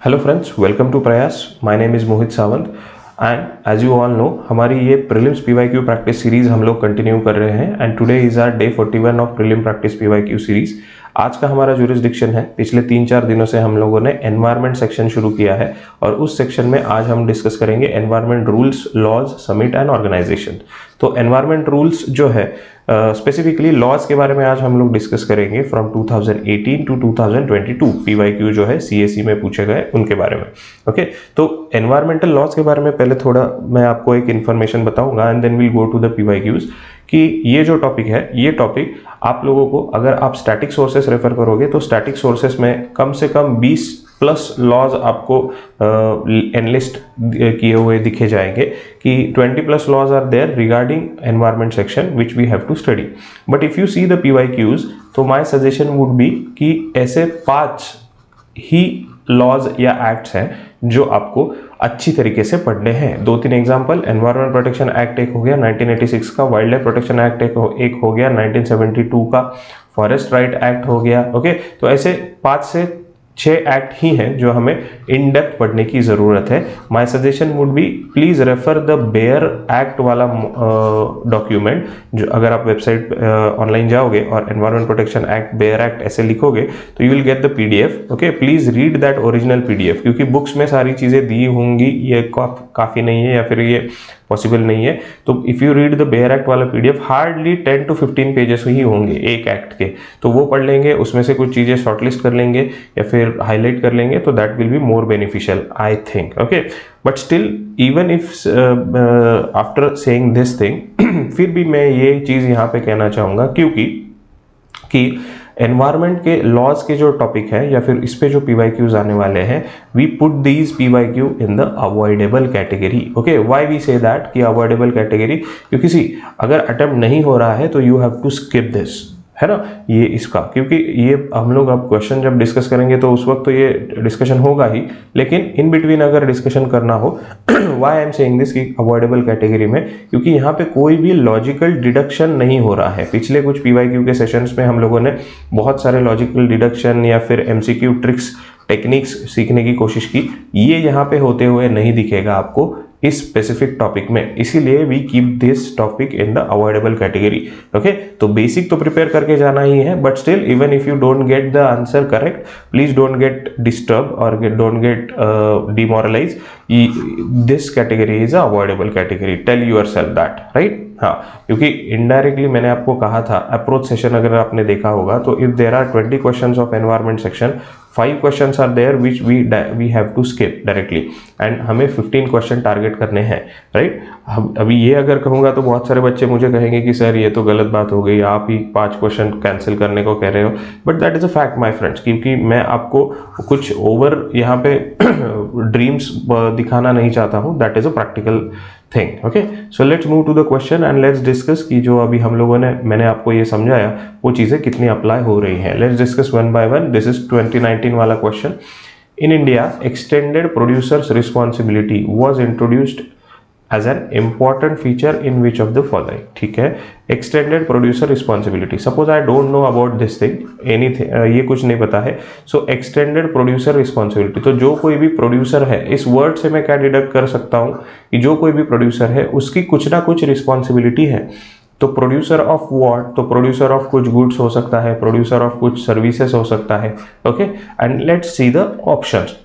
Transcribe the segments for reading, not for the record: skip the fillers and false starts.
Hello friends, welcome to Prayas. My name is Mohit Sawant and as you all know हमारी ये prelims PYQ practice series हम लोग continue कर रहे हैं and today is our day 41 of prelim practice PYQ series. आज का हमारा जुरिस्डिक्शन है, पिछले 3-4 दिनों से हम लोगों ने एनवायरनमेंट सेक्शन शुरू किया है और उस सेक्शन में आज हम डिस्कस करेंगे environment rules, laws, summit and organisation. तो एनवायरनमेंट रूल्स जो है स्पेसिफिकली लॉज के बारे में आज हम लोग डिस्कस करेंगे फ्रॉम 2018 टू 2022 पीवाईक्यू जो है सीएसई में पूछे गए उनके बारे में। ओके, तो एनवायरमेंटल लॉज के बारे में पहले थोड़ा मैं आपको एक इन्फॉर्मेशन बताऊंगा and then will go to the PYQs कि ये जो टॉपिक है, ये टॉपिक आप लोगों को अगर आप स्टैटिक सोर्सेस रेफर करोगे तो स्टैटिक सोर्सेस में कम से कम 20 प्लस लॉज आपको एनलिस्ट किए हुए दिखे जाएंगे कि 20 plus laws are there regarding environment section which we have to study. But if you see the PYQs तो माय सजेशन वुड बी कि ऐसे 5 ही लॉज या एक्ट्स हैं जो आपको अच्छी तरीके से पढ़ने हैं। 2-3 एग्जांपल, एनवायरमेंट प्रोटेक्शन एक्ट एक हो गया 1986 का, वाइल्ड लाइफ प्रोटेक्शन एक्ट एक हो गया 1972 का, फॉरेस्ट राइट एक्ट हो गया। ओके, तो ऐसे 5 से 6 एक्ट ही हैं जो हमें इन डेप्थ पढ़ने की ज़रूरत है। My suggestion would B please refer the bare act वाला डॉक्यूमेंट, जो अगर आप वेबसाइट ऑनलाइन जाओगे और environment protection act, bare act ऐसे लिखोगे तो you will get the PDF. Okay, please read that original PDF, क्योंकि बुक्स में सारी चीज़ें दी होंगी, ये काफ़ी नहीं है या फिर ये पॉसिबल नहीं है। तो if you read the bare act वाला पीडीएफ हार्डली 10 to 15 पेजेस ही होंगे एक एक्ट के, तो वो पढ़ लेंगे, उसमें से कुछ चीज़ें शॉर्टलिस्ट कर लेंगे या फिर हाईलाइट कर लेंगे, तो that will be more beneficial I think. Okay, but still even if after saying this thing फिर भी मैं ये चीज़ यहाँ पे कहना चाहूँगा कि एनवायरनमेंट के लॉज के जो टॉपिक है या फिर इस पे जो पीवाईक्यूज आने वाले हैं, we put these PYQ in the avoidable category. Okay, why we say that कि अवॉइडेबल कैटेगरी, क्योंकि सी अगर अटेम्प्ट नहीं हो रहा है तो you have to skip this, है ना, ये इसका, क्योंकि ये हम लोग अब क्वेश्चन जब डिस्कस करेंगे तो उस वक्त तो ये डिस्कशन होगा ही, लेकिन इन बिटवीन अगर डिस्कशन करना हो why I am saying this कि अवॉइडेबल कैटेगरी में, क्योंकि यहाँ पे कोई भी लॉजिकल डिडक्शन नहीं हो रहा है। पिछले कुछ पीवाईक्यू के सेशंस में हम लोगों ने बहुत सारे लॉजिकल डिडक्शन या फिर एमसीक्यू ट्रिक्स, टेक्निक्स सीखने की कोशिश की, ये यहाँ पे होते हुए नहीं दिखेगा आपको इस स्पेसिफिक टॉपिक में, इसीलिए we keep this topic in the avoidable category. Okay, तो बेसिक तो प्रिपेयर करके जाना ही है, but still even if you don't get the answer correct, please don't get disturb और don't get demoralize. This category is a avoidable category, tell yourself that, right. हाँ, क्योंकि indirectly मैंने आपको कहा था अप्रोच सेशन अगर आपने देखा होगा तो if there are 20 questions of environment section, 5 questions are there which we have to skip directly and हमें 15 क्वेश्चन टारगेट करने हैं, राइट। अभी ये अगर कहूँगा तो बहुत सारे बच्चे मुझे कहेंगे कि सर ये तो गलत बात हो गई, आप ही 5 क्वेश्चन कैंसिल करने को कह रहे हो, but that is a fact my friends, क्योंकि मैं आपको कुछ ओवर यहाँ पे ड्रीम्स दिखाना नहीं चाहता हूँ, that is a practical thing. Okay, so let's move to the question and let's discuss कि जो अभी हम लोगों ने, मैंने आपको ये समझाया वो चीज़ें कितनी अप्लाई हो रही हैं। Let's discuss one by one. This is 2019 वाला question. In India extended producers responsibility was introduced as an important feature in which of the following. ठीक है, extended producer responsibility, suppose I don't know about this thing, anything, ये कुछ नहीं पता है। सो extended producer responsibility, तो जो कोई भी प्रोड्यूसर है, इस वर्ड से मैं क्या डिडक्ट कर सकता हूँ कि जो कोई भी प्रोड्यूसर है उसकी कुछ ना कुछ रिस्पॉन्सिबिलिटी है। तो प्रोड्यूसर ऑफ व्हाट, तो प्रोड्यूसर ऑफ कुछ गुड्स हो सकता है, प्रोड्यूसर ऑफ कुछ सर्विसेज हो सकता है। Okay, and let's see the options.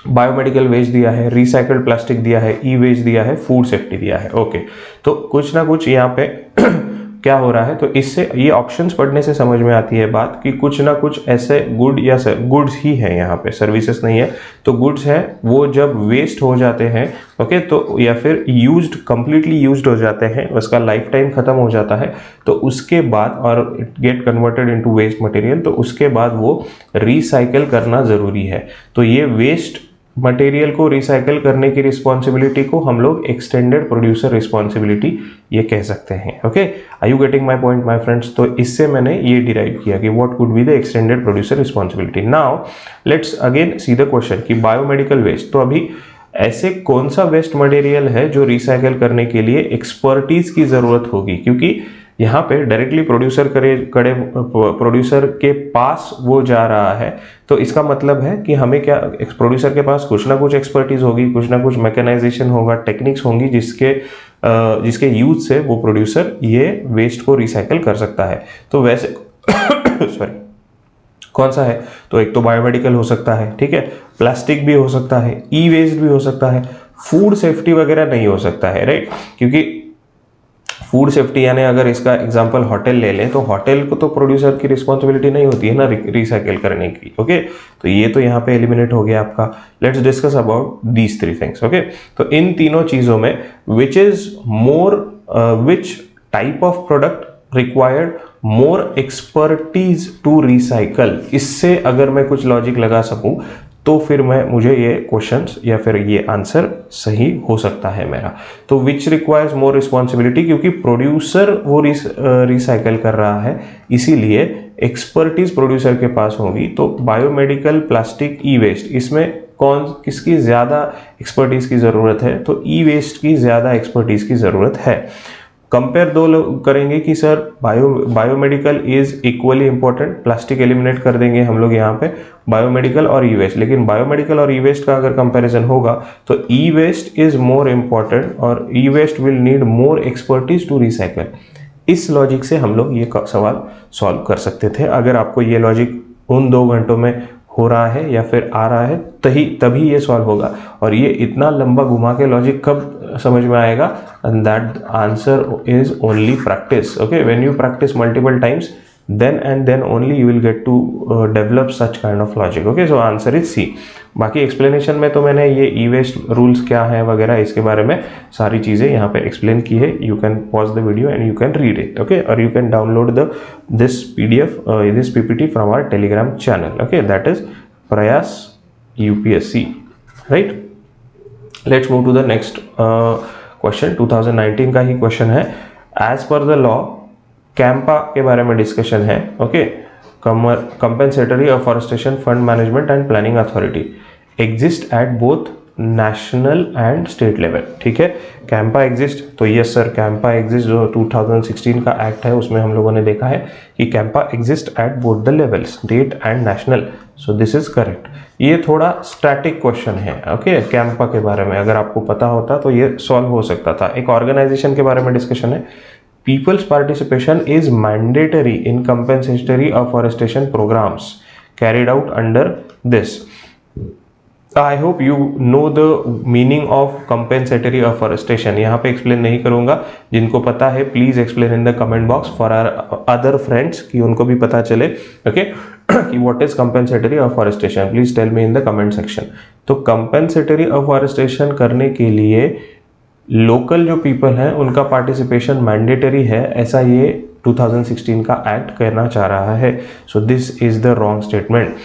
Biomedical waste दिया है, रिसाइकल्ड प्लास्टिक दिया है, ई वेस्ट दिया है, फूड सेफ्टी दिया है। ओके, तो कुछ ना कुछ यहाँ पे क्या हो रहा है, तो इससे ये ऑप्शंस पढ़ने से समझ में आती है बात कि कुछ ना कुछ ऐसे गुड या गुड्स ही है, यहाँ पे सर्विसेज नहीं है, तो गुड्स है वो जब वेस्ट हो जाते हैं, ओके, तो या फिर यूज्ड, कंप्लीटली यूज्ड हो जाते हैं, उसका लाइफ टाइम खत्म हो जाता है, तो उसके बाद और it get converted into waste material, तो उसके बाद वो रिसाइकल करना ज़रूरी है। तो ये वेस्ट मटेरियल को रिसाइकल करने की रिस्पॉन्सिबिलिटी को हम लोग एक्सटेंडेड प्रोड्यूसर रिस्पॉन्सिबिलिटी ये कह सकते हैं। Okay, are you getting my point my friends? तो इससे मैंने ये डिराइव किया कि what could be the extended producer responsibility. Now let's again see the question कि बायोमेडिकल वेस्ट, तो अभी ऐसे कौन सा वेस्ट मटेरियल है जो रिसाइकल करने के लिए एक्सपर्टीज की जरूरत होगी, क्योंकि यहाँ पे डायरेक्टली प्रोड्यूसर के पास वो जा रहा है, तो इसका मतलब है कि हमें क्या, प्रोड्यूसर के पास कुछ ना कुछ एक्सपर्टीज होगी, कुछ ना कुछ मैकेनाइजेशन होगा, टेक्निक्स होंगी जिसके यूज से वो प्रोड्यूसर ये वेस्ट को रिसाइकल कर सकता है। तो वैसे सॉरी, कौन सा है, तो एक तो बायोमेडिकल हो सकता है, ठीक है, प्लास्टिक भी हो सकता है, ई वेस्ट भी हो सकता है, फूड सेफ्टी वगैरह नहीं हो सकता है, राइट, क्योंकि फूड सेफ्टी यानी अगर इसका एग्जांपल होटल ले लें तो होटल को तो प्रोड्यूसर की रिस्पॉन्सिबिलिटी नहीं होती है ना रिसाइकिल करने की, ओके, तो ये तो यहाँ पे एलिमिनेट हो गया आपका। Let's discuss about these three things, okay. तो इन तीनों चीजों में which type of product required more expertise to recycle, इससे अगर मैं कुछ लॉजिक लगा सकूं तो फिर मुझे ये क्वेश्चंस या फिर ये आंसर सही हो सकता है मेरा। तो विच रिक्वायर्स मोर रिस्पॉन्सिबिलिटी, क्योंकि प्रोड्यूसर वो रिसाइकल कर रहा है, इसीलिए एक्सपर्टीज प्रोड्यूसर के पास होगी। तो बायोमेडिकल, प्लास्टिक, ई वेस्ट, इसमें किसकी ज्यादा एक्सपर्टीज की जरूरत है, तो ई वेस्ट की ज्यादा एक्सपर्टीज की जरूरत है। कंपेयर दो लोग करेंगे कि sir biomedical is equally important, plastic eliminate कर देंगे हम लोग यहाँ पे, बायोमेडिकल और ई वेस्ट, लेकिन बायोमेडिकल और ई वेस्ट का अगर कंपैरिजन होगा तो e waste is more important और e waste will need more expertise to recycle. इस लॉजिक से हम लोग ये सवाल सॉल्व कर सकते थे। अगर आपको ये लॉजिक उन 2 घंटों में हो रहा है या फिर आ रहा है तभी ये सॉल्व होगा, और ये इतना लंबा घुमा के लॉजिक कब समझ में आएगा, and that answer is only practice, okay. When you practice multiple times then only you will get to develop such kind of logic, okay। so answer is C। बाकी एक्सप्लेनेशन में तो मैंने ये ई वेस्ट रूल्स क्या है वगैरह इसके बारे में सारी चीज़ें यहाँ पे एक्सप्लेन की है। You can pause the video and you can read it, okay, और you can download this PDF this PPT from our Telegram channel, okay, that is Prayas UPSC, right. Let's move to the next question. 2019 का ही question है। As per the law, CAMPA के बारे में discussion है, okay, compensatory afforestation fund management and planning authority exist at both national and state level, ठीक है। Campa exist, तो यस सर, कैंपा एग्जिस्ट, जो 2016 का एक्ट है उसमें हम लोगों ने देखा है कि Campa exist at both the level, state and national, so this is correct. ये थोड़ा स्टैटिक क्वेश्चन है, ओके, कैंपा के बारे में अगर आपको पता होता तो ये सॉल्व हो सकता था। एक ऑर्गेनाइजेशन के बारे में डिस्कशन है। People's participation is mandatory in compensatory afforestation programs carried out under this. I hope you know the meaning of compensatory afforestation. यहाँ पे एक्सप्लेन नहीं करूँगा, जिनको पता है please explain in the comment box for our other friends, कि उनको भी पता चले, ओके, कि what is compensatory afforestation, please tell me in the comment section. तो कंपेंसेटरी अफॉरेस्टेशन करने के लिए लोकल जो पीपल हैं उनका पार्टिसिपेशन मैंडेटरी है, ऐसा ये 2016 का एक्ट कहना चाह रहा है। So this is the wrong statement.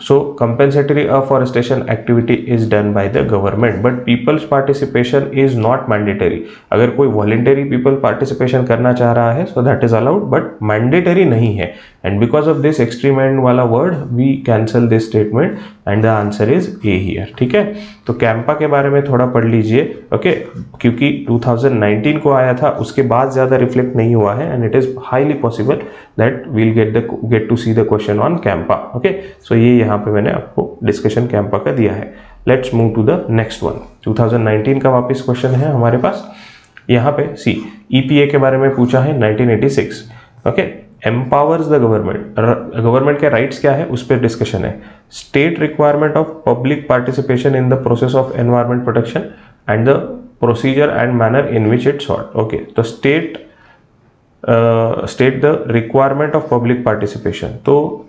So compensatory afforestation activity is done by the government but people's participation is not mandatory. अगर कोई वॉलेंटरी पीपल पार्टिसिपेशन करना चाह रहा है so that is allowed, but mandatory नहीं है। And because of this extreme and वाला word we cancel this statement and the answer is A here, ठीक है। तो कैंपा के बारे में थोड़ा पढ़ लीजिए, ओके, क्योंकि 2019 को आया था, उसके बाद ज्यादा रिफ्लेक्ट नहीं हुआ है, and it is highly possible that we'll get to see the question on CAMPA, okay. So ये यहाँ पे मैंने आपको डिस्कशन कैंपा का दिया है। Let's move to the next one. 2019 का वापस क्वेश्चन है हमारे पास। यहाँ पे सी EPA के बारे में पूछा है 1986, ओके। एम्पावर्स द गवर्नमेंट, गवर्नमेंट के राइट्स क्या है उस पर डिस्कशन है। State requirement of public participation in the process of environment protection and the procedure and manner in which it sort, okay. तो state the requirement of public participation, तो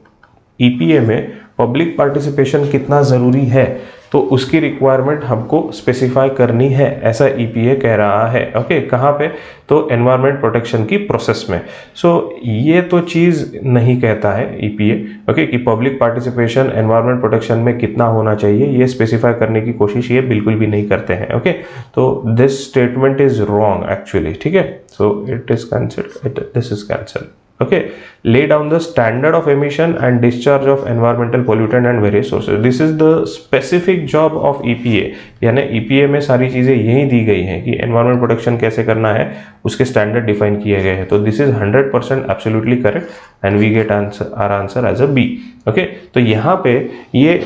EPA में public participation कितना ज़रूरी है तो उसकी requirement हमको specify करनी है, ऐसा EPA कह रहा है, ओके। कहाँ पे, तो एनवायरमेंट प्रोटेक्शन की प्रोसेस में। सो ये तो चीज़ नहीं कहता है EPA, ओके, कि पब्लिक पार्टिसिपेशन एनवायरमेंट प्रोटेक्शन में कितना होना चाहिए, ये स्पेसिफाई करने की कोशिश ये बिल्कुल भी नहीं करते हैं, ओके। तो this statement is wrong actually, ठीक है। So it is cancelled, this is cancelled. Okay, lay down the standard of emission and discharge of environmental pollutant and various sources. This is the specific job of EPA. यानी EPA में सारी चीज़ें यही दी गई हैं कि environment protection कैसे करना है, उसके standard define किए गए हैं. तो this is 100% absolutely correct and we get our answer as a B. Okay, तो यहाँ पे ये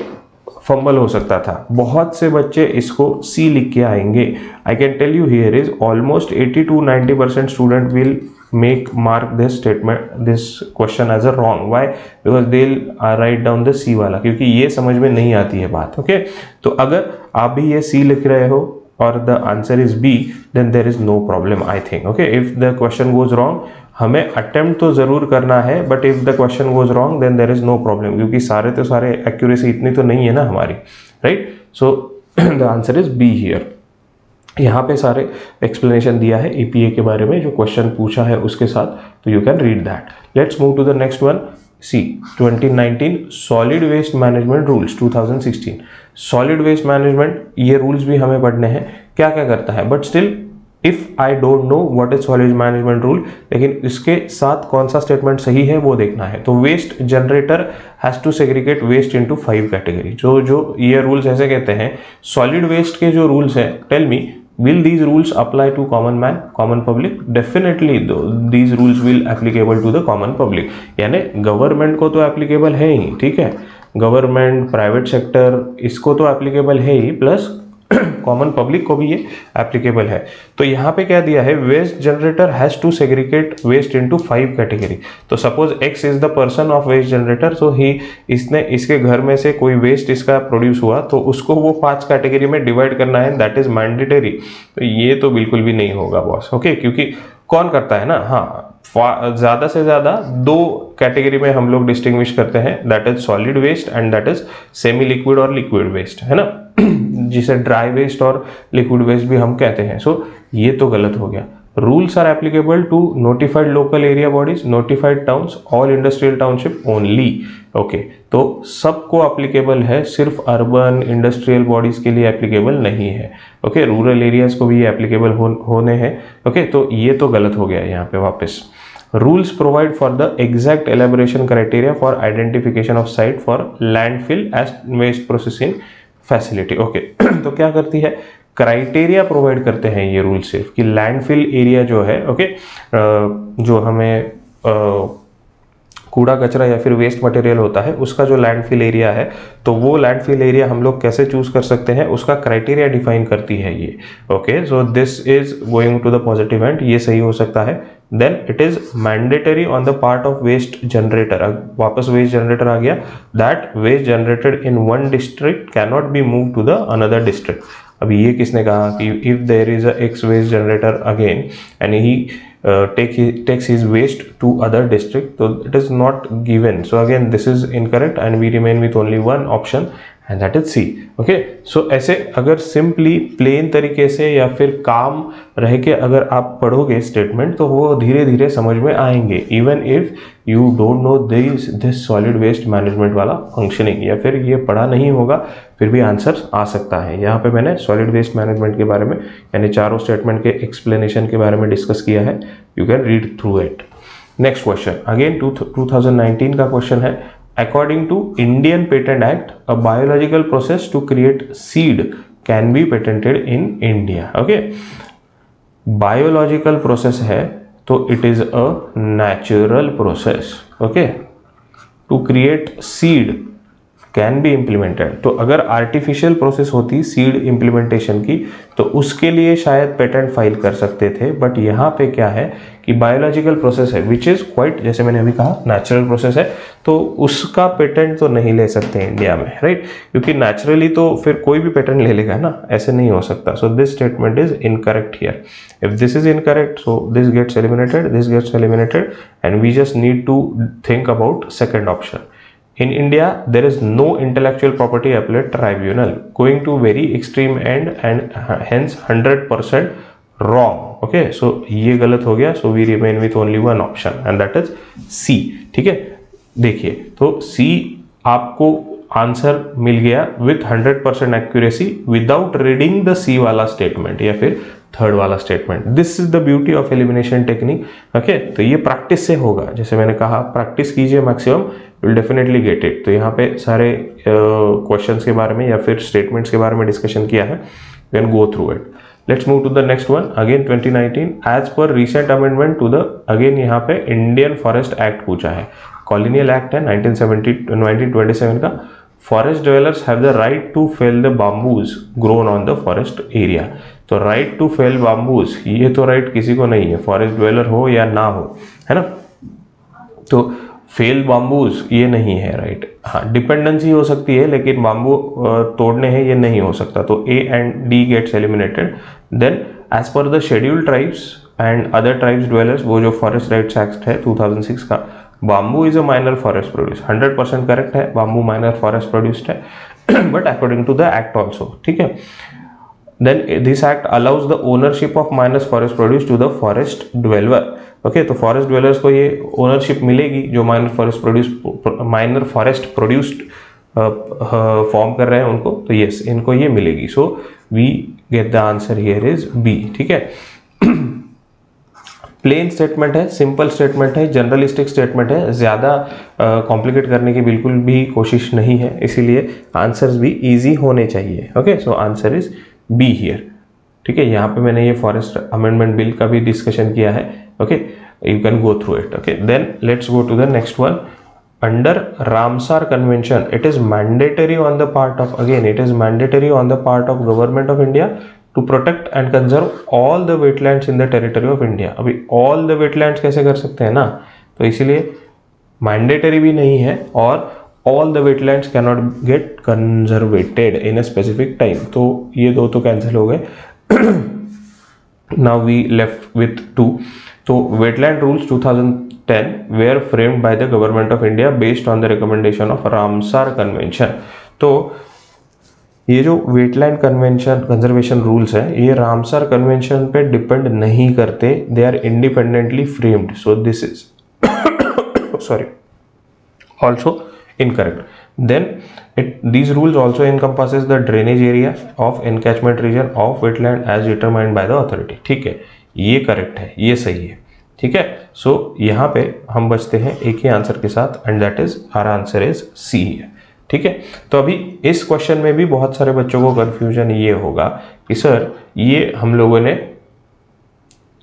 फंबल हो सकता था. बहुत से बच्चे इसको C लिख के आएंगे. I can tell you here is almost 80 to 90% student will mark this statement, this question as a wrong. Why? Because they'll write down the C वाला, क्योंकि ये समझ में नहीं आती है बात. Okay, तो अगर आप भी ये C लिख रहे हो और the answer is B, then there is no problem I think. Okay, if the question goes wrong, हमें attempt तो ज़रूर करना है, but if the question goes wrong, then there is no problem, क्योंकि सारे तो सारे accuracy इतनी तो नहीं है ना हमारी, right? So the answer is B here. यहाँ पे सारे एक्सप्लेनेशन दिया है EPA के बारे में, जो क्वेश्चन पूछा है उसके साथ, तो you can read that. Let's move to the next one. See 2019 solid waste management rules 2016. Solid waste management, ये रूल्स भी हमें पढ़ने हैं क्या क्या करता है, but still if I don't know what is solid management rule, लेकिन इसके साथ कौन सा स्टेटमेंट सही है वो देखना है. तो waste generator has to segregate waste into 5 category. जो ये रूल्स ऐसे कहते हैं, सॉलिड वेस्ट के जो रूल्स हैं, tell me, will these rules apply to common man, common public? Definitely these rules will applicable to the common public. यानी government को तो एप्लीकेबल है ही, ठीक है, गवर्नमेंट, प्राइवेट सेक्टर, इसको तो एप्लीकेबल है ही, प्लस कॉमन पब्लिक को भी ये एप्लीकेबल है. तो यहाँ पे क्या दिया है, waste generator has to segregate waste into 5 category. तो suppose x is the person of waste generator, so इसने इसके घर में से कोई वेस्ट इसका प्रोड्यूस हुआ, तो उसको वो 5 कैटेगरी में डिवाइड करना है, दैट इज मैंडेटरी. तो ये तो बिल्कुल भी नहीं होगा बॉस. ओके, क्योंकि कौन करता है ना, हाँ, ज़्यादा से ज़्यादा 2 कैटेगरी में हम लोग डिस्टिंग्विश करते हैं, that is solid waste and that is semi liquid और लिक्विड वेस्ट, है ना, जिसे ड्राई वेस्ट और लिक्विड वेस्ट भी हम कहते हैं. सो ये तो गलत हो गया. Rules are applicable to notified local area bodies, notified towns, all industrial township only. Okay, तो सबको एप्लीकेबल है, सिर्फ अर्बन इंडस्ट्रियल बॉडीज के लिए एप्लीकेबल नहीं है. ओके, रूरल एरियाज को भी एप्लीकेबल होने हैं. ओके, तो ये तो गलत हो गया यहाँ पे वापस. Rules provide for the exact elaboration criteria for identification of site for landfill as waste processing facility. Okay, तो क्या करती है, क्राइटेरिया प्रोवाइड करते हैं ये रूल सिर्फ कि लैंडफिल एरिया जो है, ओके, जो हमें कूड़ा कचरा या फिर वेस्ट मटेरियल होता है उसका जो लैंडफिल एरिया है, तो वो लैंडफिल एरिया हम लोग कैसे चूज कर सकते हैं, उसका क्राइटेरिया डिफाइन करती है ये. Okay, so this is going to the positive end, ये सही हो सकता है. Then it is mandatory on the part of waste generator. वापस वेस्ट जनरेटर आ गया, that waste generated in one district can not be move to the another district. अब ये किसने कहा कि if there is a ex waste generator again and he takes his waste to other district, so it is not given. So again this is incorrect and we remain with only one option and that is C. okay, so ऐसे अगर simply plane तरीके से या फिर काम रह के अगर आप पढ़ोगे स्टेटमेंट, तो वो धीरे धीरे समझ में आएंगे, even if you don't know this solid waste management वाला फंक्शनिंग, या फिर ये पढ़ा नहीं होगा फिर भी आंसर आ सकता है. यहाँ पे मैंने सॉलिड वेस्ट मैनेजमेंट के बारे में यानी चारों स्टेटमेंट के एक्सप्लेनेशन के बारे में डिस्कस किया है, you can read through it. Next question again 2019 का क्वेश्चन है. According to Indian Patent Act, a biological process to create seed can be patented in India. Okay, biological process है तो it is a natural process. Okay, to create seed can be implemented. तो अगर artificial process होती seed implementation की, तो उसके लिए शायद पेटेंट फाइल कर सकते थे, बट यहाँ पे क्या है कि बायोलॉजिकल प्रोसेस है विच इज़ क्वाइट, जैसे मैंने अभी कहा, नेचुरल प्रोसेस है, तो उसका पेटेंट तो नहीं ले सकते इंडिया में, राइट, क्योंकि नेचुरली तो फिर कोई भी पेटेंट ले लेगा ना, ऐसे नहीं हो सकता. So this statement is incorrect here. If this is incorrect, so this gets eliminated and we just need to think about second option. In India, there is no intellectual property appellate tribunal, going to very extreme end and hence 100% wrong. Okay, so ये गलत हो गया. So we remain with only one option and that is C. ठीक है, देखिए तो C आपको answer मिल गया with 100% accuracy without reading the C वाला स्टेटमेंट या फिर थर्ड वाला statement. This is the beauty of elimination technique. Okay, तो ये प्रैक्टिस से होगा, जैसे मैंने कहा प्रैक्टिस कीजिए maximum, will definitely get it. तो यहाँ पे सारे क्वेश्चंस के बारे में या फिर स्टेटमेंट्स के बारे में डिस्कशन किया है, can go through it. Let's move to the next one. Again 2019 as per recent amendment to the, again यहाँ पे इंडियन फॉरेस्ट एक्ट पूछा है, कॉलोनियल एक्ट है 1927 का। Forest dwellers have the right to fell the bamboos grown on the forest area. तो right to fell bamboos, ये तो right किसी को नहीं है, फॉरेस्ट ड्वेलर हो या ना हो, है ना। तो फेल बाम्बूज ये नहीं है राइट। हाँ, डिपेंडेंसी हो सकती है लेकिन बाम्बू तोड़ने हैं ये नहीं हो सकता। तो A and D gets eliminated. Then as per the scheduled tribes and other tribes dwellers, वो जो फॉरेस्ट राइट्स एक्ट है 2006 का, bamboo is a minor forest produce, 100% correct है, बाम्बू माइनर फॉरेस्ट प्रोड्यूस्ड है but according to the act also, ठीक है। Then this act allows the ownership of minor forest produce to the forest dweller. Okay, तो forest dwellers को ये ownership मिलेगी जो minor forest produced form कर रहे हैं उनको, तो yes इनको ये मिलेगी। So we get the answer here is B, ठीक है। प्लेन स्टेटमेंट है, सिंपल स्टेटमेंट है, जनरलिस्टिक स्टेटमेंट है, ज़्यादा कॉम्प्लिकेट करने की बिल्कुल भी कोशिश नहीं है, इसीलिए आंसर्स भी इजी होने चाहिए। Okay, so answer is B here, ठीक है। यहाँ पे मैंने ये फॉरेस्ट अमेंडमेंट बिल का भी डिस्कशन किया है। Okay, you can go through it. Okay, then let's go to the next one. Under Ramsar convention it is mandatory on the part of, again it is mandatory on the part of government of India to protect and conserve all the wetlands in the territory of India. अभी all the wetlands कैसे कर सकते हैं ना, तो इसीलिए mandatory भी नहीं है और all the wetlands cannot get conservated in a specific time, तो ये दो तो कैंसिल हो गए। Now we left with 2। तो wetland rules 2010 were framed by the government of India based on the recommendation of Ramsar Convention। तो ये जो वेटलैंड कन्वेंशन कंजर्वेशन रूल्स है ये रामसार कन्वेंशन पे डिपेंड नहीं करते, they are independently framed. So this is sorry also incorrect. Then these rules also encompasses the drainage area of encatchment region of wetland as determined by the authority। ठीक है, ये correct है, ये सही है, ठीक है। सो यहाँ पे हम बचते हैं एक ही आंसर के साथ and that is our answer is C है, ठीक है। तो अभी इस क्वेश्चन में भी बहुत सारे बच्चों को कंफ्यूजन ये होगा कि सर ये हम लोगों ने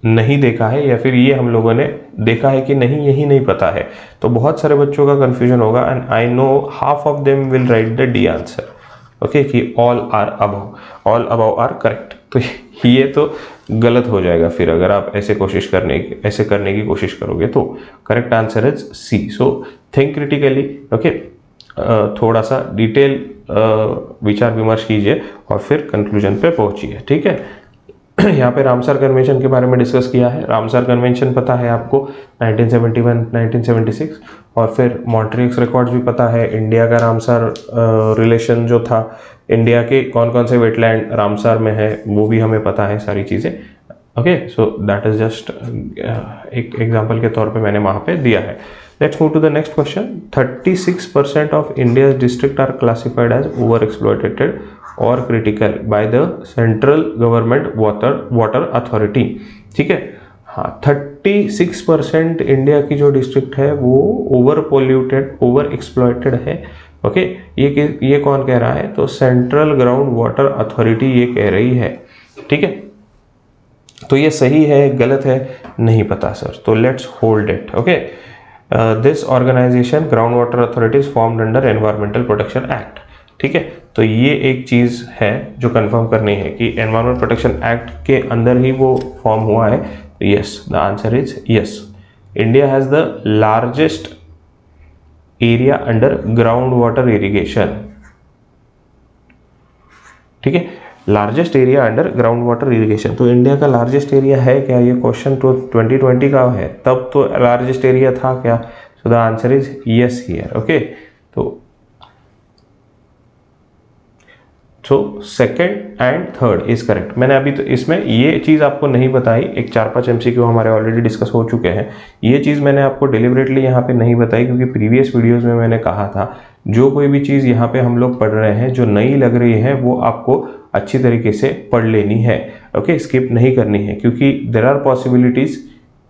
नहीं देखा है या फिर ये हम लोगों ने देखा है कि नहीं, यही नहीं पता है। तो बहुत सारे बच्चों का कंफ्यूजन होगा and I know half of them will write the D answer. Okay, कि all are above, all above are correct. तो ये तो गलत हो जाएगा फिर अगर आप ऐसे करने की कोशिश करोगे। तो correct answer is C. So think critically, okay, थोड़ा सा डिटेल विचार विमर्श कीजिए और फिर कंक्लूजन पे पहुंचिए, ठीक है। यहाँ पे रामसार कन्वेंशन के बारे में डिस्कस किया है। रामसार कन्वेंशन पता है आपको 1971 1976, और फिर मॉन्ट्रियक्स रिकॉर्ड्स भी पता है। इंडिया का रामसार रिलेशन जो था, इंडिया के कौन कौन से वेटलैंड रामसार में है वो भी हमें पता है सारी चीज़ें। Okay, so that is just एक एग्जाम्पल के तौर पे मैंने वहाँ पे दिया है। Let's move to the next question. 36% of India's district are classified as over exploited और critical by the central government water authority. ठीक है, हाँ, 36% इंडिया की जो डिस्ट्रिक्ट है वो ओवर पोल्यूटेड, ओवर एक्सप्लॉयटेड है। ओके, ये कौन कह रहा है? तो सेंट्रल ग्राउंड वाटर अथॉरिटी ये कह रही है। ठीक है, तो ये सही है गलत है नहीं पता सर, तो let's hold it. Okay, this organisation ground water authority is formed under environmental protection act. ठीक है, तो ये एक चीज़ है जो कंफर्म करनी है कि एनवायरमेंट प्रोटेक्शन एक्ट के अंदर ही वो फॉर्म हुआ है। Yes, the answer is yes. India has the largest area under ground water irrigation. ठीक है, largest area under ground water irrigation. तो इंडिया का लार्जेस्ट एरिया है क्या? ये क्वेश्चन तो 2020 का है, तब तो लार्जेस्ट एरिया था क्या? So the answer is yes here. Okay, तो so second and third is correct. मैंने अभी तो इसमें ये चीज़ आपको नहीं बताई, एक 4-5 MCQ हमारे ऑलरेडी डिस्कस हो चुके हैं। ये चीज़ मैंने आपको डिलिबरेटली यहाँ पे नहीं बताई क्योंकि प्रीवियस वीडियोस में मैंने कहा था जो कोई भी चीज़ यहाँ पे हम लोग पढ़ रहे हैं जो नई लग रही है वो आपको अच्छी तरीके से पढ़ लेनी है, ओके, स्किप नहीं करनी है, क्योंकि देयर आर पॉसिबिलिटीज़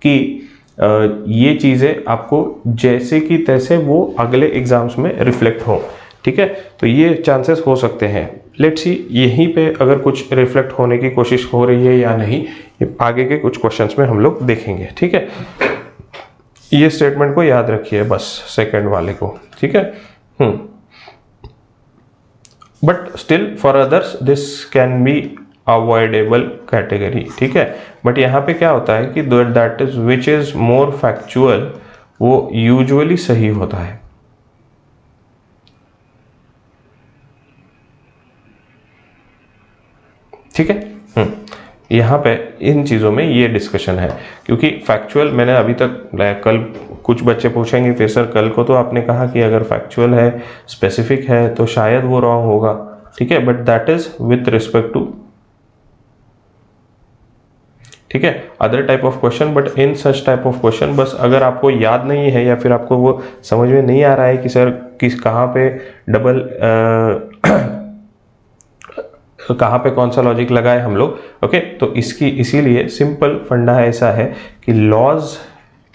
कि ये चीज़ें आपको जैसे कि तैसे वो अगले एग्जाम्स में रिफ्लेक्ट हो, ठीक है। तो ये चांसेस हो सकते हैं। लेट्स सी यहीं पे अगर कुछ रिफ्लेक्ट होने की कोशिश हो रही है या नहीं, ये आगे के कुछ क्वेश्चंस में हम लोग देखेंगे, ठीक है। ये स्टेटमेंट को याद रखिए बस, सेकंड वाले को, ठीक है। But still for others this can be avoidable category, ठीक है। बट यहाँ पे क्या होता है कि that is which is more factual, वो यूजुअली सही होता है, ठीक है। यहाँ पे इन चीज़ों में ये डिस्कशन है, क्योंकि फैक्चुअल मैंने अभी तक, कल कुछ बच्चे पूछेंगे फिर सर कल को तो आपने कहा कि अगर फैक्चुअल है, स्पेसिफिक है तो शायद वो रॉन्ग होगा, ठीक है। But that is with respect to, ठीक है, other type of question. But in such type of question बस अगर आपको याद नहीं है या फिर आपको वो समझ में नहीं आ रहा है कि सर कहाँ पे डबल कहाँ पे कौन सा लॉजिक लगाए हम लोग, ओके, तो इसकी इसीलिए सिंपल फंडा ऐसा है कि लॉज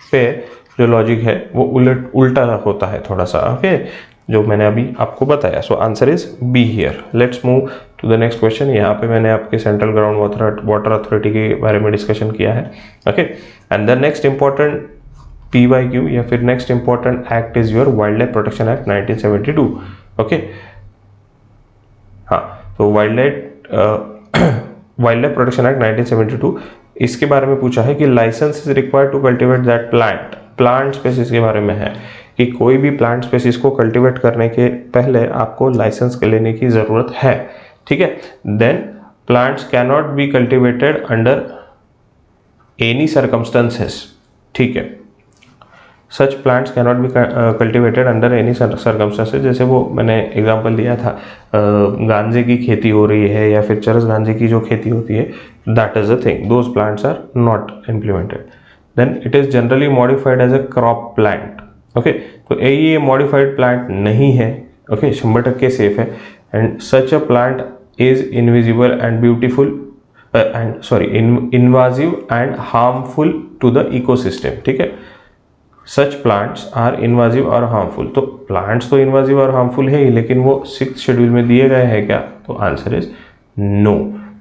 पे जो लॉजिक है वो उल्टा होता है थोड़ा सा, ओके, जो मैंने अभी आपको बताया। So answer is B here. Let's move to the next question. यहाँ पे मैंने आपके सेंट्रल ग्राउंड वाटर अथॉरिटी के बारे में डिस्कशन किया है, okay. And the next important PYQ या फिर next important act is your wild life protection act 1972, okay. हाँ, तो वाइल्ड लाइफ प्रोटेक्शन एक्ट 1972, इसके बारे में पूछा है कि licence is required to cultivate that plant species के बारे में है कि कोई भी प्लांट स्पेसीज को कल्टिवेट करने के पहले आपको लाइसेंस लेने की जरूरत है, ठीक है। Then plants can not be cultivated under any circumstances, ठीक है। Such plants can not be cultivated under any circumstances, जैसे वो मैंने एग्जांपल दिया था, गांजे की खेती हो रही है या फिर चरस गांजे की जो खेती होती है, that is a thing, those plants are not implemented. Then it is generally modified as a crop plant, okay. तो ये मॉडिफाइड प्लांट नहीं है, ओके, 100% सेफ है। And such a plant is invisible and beautiful invasive and harmful to the ecosystem, ठीक है। Such plants are इन्वाजिव और harmful, तो plants तो इन्वाजिव और हार्मफुल है ही, लेकिन वो 6th शेड्यूल में दिए गए हैं क्या? तो answer is no.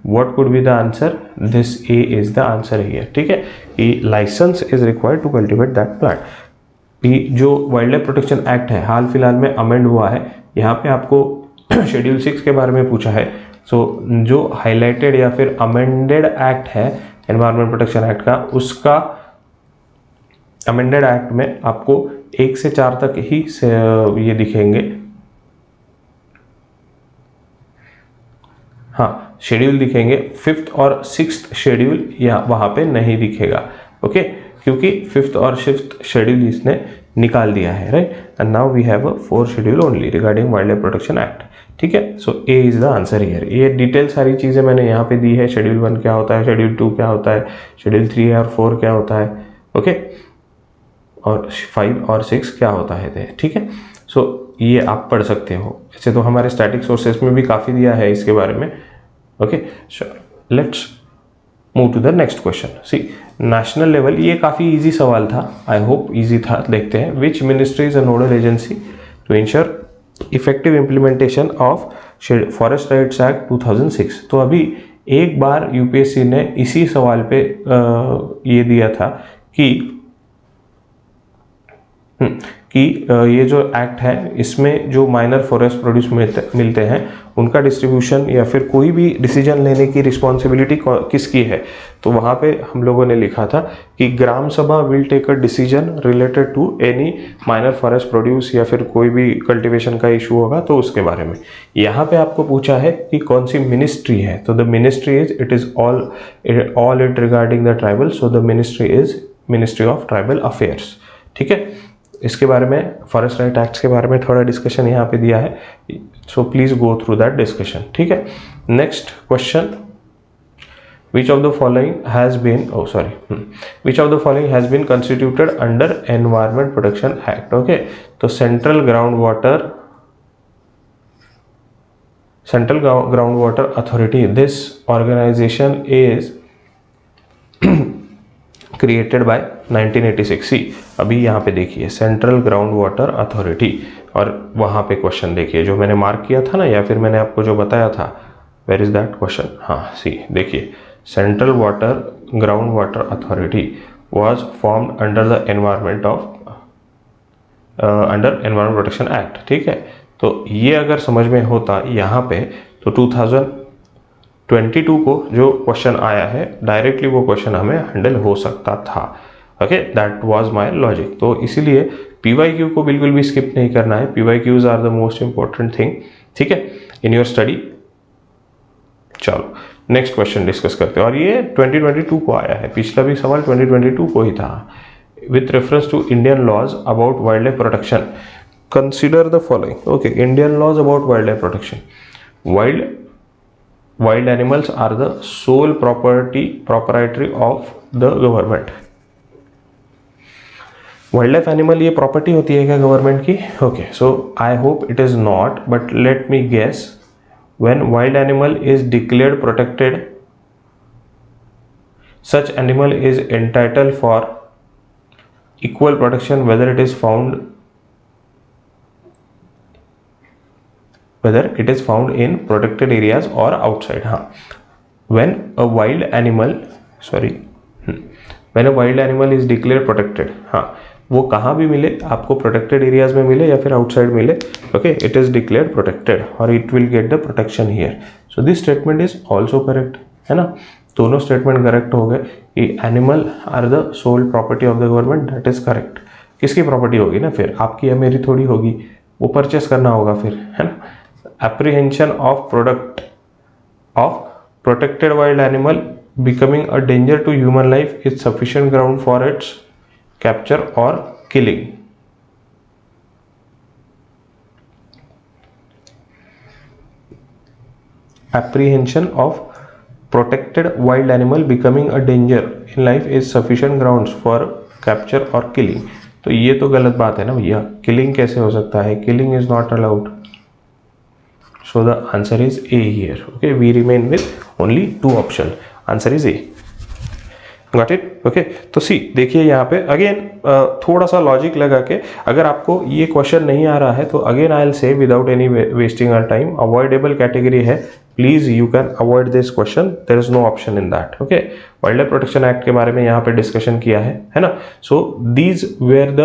What could be the answer? This A is the answer here, ठीक है। कि licence is required to cultivate that plant. जो वाइल्ड लाइफ प्रोटेक्शन एक्ट है हाल फिलहाल में अमेंड हुआ है, यहाँ पे आपको शेड्यूल 6 के बारे में पूछा है। सो जो हाईलाइटेड या फिर अमेंडेड एक्ट है एनवायरमेंट प्रोटेक्शन एक्ट का, उसका अमेंडेड एक्ट में आपको 1 से 4 तक ही ये दिखेंगे, हाँ, शेड्यूल दिखेंगे। 5th और 6th शेड्यूल यहाँ वहाँ पे नहीं दिखेगा, ओके, क्योंकि 5th और 6th शेड्यूल इसने निकाल दिया है, right. And now we have a 4 schedule only regarding wild life protection act, ठीक है। So A is the answer here. ये डिटेल सारी चीज़ें मैंने यहाँ पे दी है। शेड्यूल 1 क्या होता है, शेड्यूल 2 क्या होता है, शेड्यूल 3 और 4 क्या होता है, ओके, और 5 और 6 क्या होता है, ठीक है। सो ये आप पढ़ सकते हो। ऐसे तो हमारे स्टैटिक सोर्सेस में भी काफ़ी दिया है इसके बारे में, okay. Sure, let's move to the next question. C, national level, ये काफ़ी इजी सवाल था, आई होप इजी था। देखते हैं, which ministry is a nodal agency to ensure effective implementation of forest rights act 2006। तो अभी एक बार यूपीएससी ने इसी सवाल पे ये दिया था कि ये जो एक्ट है इसमें जो माइनर फॉरेस्ट प्रोड्यूस मिलते हैं उनका डिस्ट्रीब्यूशन या फिर कोई भी डिसीजन लेने की रिस्पॉन्सिबिलिटी किसकी है। तो वहाँ पे हम लोगों ने लिखा था कि gram sabha will take a decision related to any minor forest produce या फिर कोई भी कल्टीवेशन का इशू होगा तो उसके बारे में। यहाँ पे आपको पूछा है कि कौन सी मिनिस्ट्री है, तो the ministry is it is all it regarding the tribal, so the ministry is ministry of tribal affairs, ठीक है। इसके बारे में, फॉरेस्ट राइट एक्ट्स के बारे में थोड़ा डिस्कशन यहाँ पे दिया है, so please go through that discussion, ठीक है। Next question, which of the following has been which of the following has been constituted under Environment Protection Act? Okay, तो Central Groundwater Authority, this organization is created by 1986। सी अभी यहाँ पे देखिए central ground water authority, और वहाँ पे question देखिए जो मैंने मार्क किया था ना, या फिर मैंने आपको जो बताया था, वेयर इज दैट क्वेश्चन, हाँ सी देखिए, Central Groundwater Authority was formed under the Environment Protection Act, ठीक है। तो ये अगर समझ में होता यहाँ पे, तो 2022 को जो क्वेश्चन आया है डायरेक्टली वो क्वेश्चन हमें हैंडल हो सकता था। Okay, that was my logic. तो इसीलिए PYQ को बिल्कुल भी स्किप नहीं करना है, PYQs are the most important thing, ठीक है, इन योर स्टडी। चलो नेक्स्ट क्वेश्चन डिस्कस करते हैं, और ये 2022 को आया है, पिछला भी सवाल 2022 को ही था। With reference to Indian laws about wild life protection, consider the following. Okay, Indian laws about wild life protection, wild animals are the sole proprietary of the government. Wild life animal ये property होती है क्या government की? Okay, so I hope it is not, but let me guess, when wild animal is declared protected, such animal is entitled for equal protection whether it is found in protected areas or outside। हाँ, when a wild animal is declared protected, हाँ, वो कहाँ भी मिले, आपको protected areas में मिले या फिर आउटसाइड मिले, okay, it is declared protected और it will get the protection here. So this statement is also correct, है ना, दोनों स्टेटमेंट करेक्ट हो गए। Animal are the sole property of the government, that is correct. किसकी property होगी ना, फिर आपकी या मेरी थोड़ी होगी, वो परचेस करना होगा फिर, है ना। Apprehension of protected wild animal becoming a danger to human life is sufficient ground for its capture or killing। Apprehension of protected wild animal becoming a danger in life is sufficient grounds for capture or killing। तो ये तो गलत बात है ना भैया, killing कैसे हो सकता है? Killing is not allowed, so the answer is A here। Okay, we remain with only two option, answer is A। Got it, okay. तो सी देखिए यहाँ पे अगेन थोड़ा सा लॉजिक लगा के, अगर आपको ये क्वेश्चन नहीं आ रहा है तो again I will say without any wasting our time, avoidable category है, please you can avoid this question, there is no option in that. Okay, wild life protection act के बारे में यहाँ पे डिस्कशन किया है ना। So these were the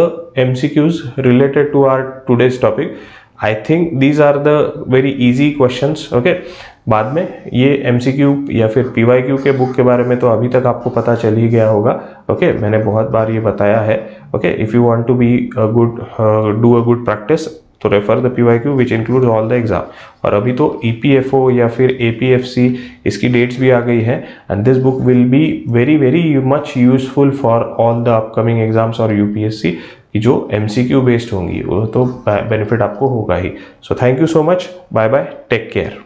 MCQs related to our today's topic. I think these are the very easy questions. Okay, बाद में ये MCQ या फिर PYQ के बुक के बारे में तो अभी तक आपको पता चल ही गया होगा। ओके, मैंने बहुत बार ये बताया है। Okay, if you want to be do a good practice, तो refer the PYQ which includes all the exam. और अभी तो EPFO या फिर APFC इसकी डेट्स भी आ गई है, and this book will be very very much useful for all the upcoming exams और UPSC की जो MCQ बेस्ड होंगी, वो तो बेनिफिट आपको होगा ही। So thank you so much, bye bye, take care.